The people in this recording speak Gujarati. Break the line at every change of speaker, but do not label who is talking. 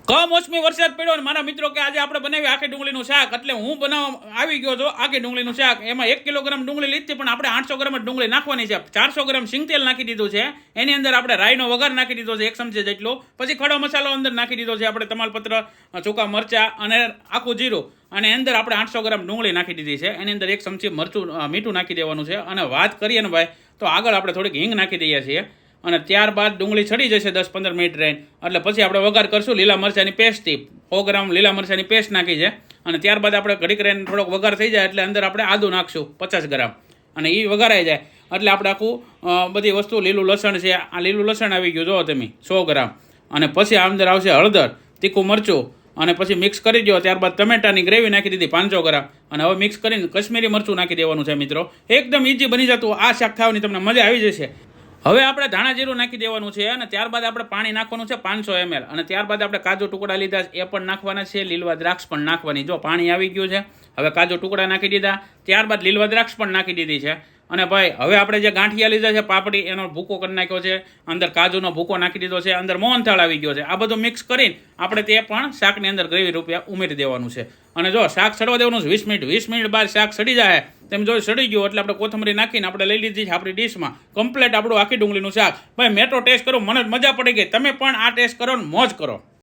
કમોસમી વરસાદ પડ્યો ને મારા મિત્રો કે આજે આપણે બનાવી આખી ડુંગળીનું શાક. એટલે હું બનાવવા આવી ગયો છું આખી ડુંગળીનું શાક. એમાં 1 કિલોગ્રામ ડુંગળી લીધી પણ આપણે 800 ગ્રામ ડુંગળી નાખવાની છે. 400 ગ્રામ સિંગ તેલ નાખી દીધું છે. એની અંદર આપણે રાઈનો વઘાર નાખી દીધો છે 1 ચમચી જેટલો. પછી ખડો મસાલો અંદર નાખી દીધો છે આપણે તમાલપત્ર, સૂકા મરચાં અને આખું જીરું. અને અંદર આપણે 800 ગ્રામ ડુંગળી નાખી દીધી છે. એની અંદર 1 ચમચી મીઠું નાખી દેવાનું છે. અને વાત કરીએ ને ભાઈ તો આગળ આપણે થોડીક હિંગ નાખી દઈએ છીએ. અને ત્યારબાદ ડુંગળી ચડી જશે 10-15 મિનિટ રહીને એટલે પછી આપણે વઘાર કરશું લીલા મરચાંની પેસ્ટથી. 100 ગ્રામ લીલા મરચાંની પેસ્ટ નાખી છે. અને ત્યારબાદ આપણે ઘડીક રહીને થોડોક વઘાર થઈ જાય એટલે અંદર આપણે આદું નાખશું 50 ગ્રામ. અને એ વઘારાઈ જાય એટલે આપણે આખું બધી વસ્તુ લીલું લસણ છે. આ લીલું લસણ આવી ગયું જો તમે 100 ગ્રામ. અને પછી અંદર આવશે હળદર, તીખું મરચું. અને પછી મિક્સ કરી દો. ત્યારબાદ ટમેટાની ગ્રેવી નાખી દીધી 500 ગ્રામ. અને હવે મિક્સ કરીને કશ્મીરી મરચું નાખી દેવાનું છે મિત્રો. એકદમ ઇઝી બની જતું આ શાક ખાવાની તમને મજા આવી જશે. હવે આપણે ધાણા જીરું નાખી દેવાનું છે. અને ત્યારબાદ આપણે પાણી નાખવાનું છે 500 ml. અને ત્યારબાદ આપણે કાજુ ટુકડા લીધા એ પણ નાખવાના છે. લીલવા દ્રાક્ષ પણ નાખવાની. જો પાણી આવી ગયું છે. હવે કાજુ ટુકડા નાખી દીધા. ત્યારબાદ લીલવા દ્રાક્ષ પણ નાખી દીધી છે. અને ભાઈ હવે આપણે જે ગાંઠિયા લીધા છે પાપડી એનો ભૂકો કરી નાખ્યો છે. અંદર કાજુનો ભૂકો નાખી દીધો છે. અંદર મોહનથાળ આવી ગયો છે. આ બધું મિક્સ કરીને આપણે તે પણ શાકની અંદર ગ્રેવી રૂપિયા ઉમેરી દેવાનું છે. અને જો શાક સડવા દેવાનું છે 20 મિનિટ. 20 મિનિટ બાદ શાક સડી જાય તેમ જો સડી ગયું એટલે આપણે કોથમરી નાખીને આપણે લઈ લીધી છે આપણી ડીશમાં. કમ્પ્લીટ આપણું આખી ડુંગળીનું શાક. ભાઈ મેં તો ટેસ્ટ કરો મને મજા પડી ગઈ. તમે પણ આ ટેસ્ટ કરો ને મોજ કરો.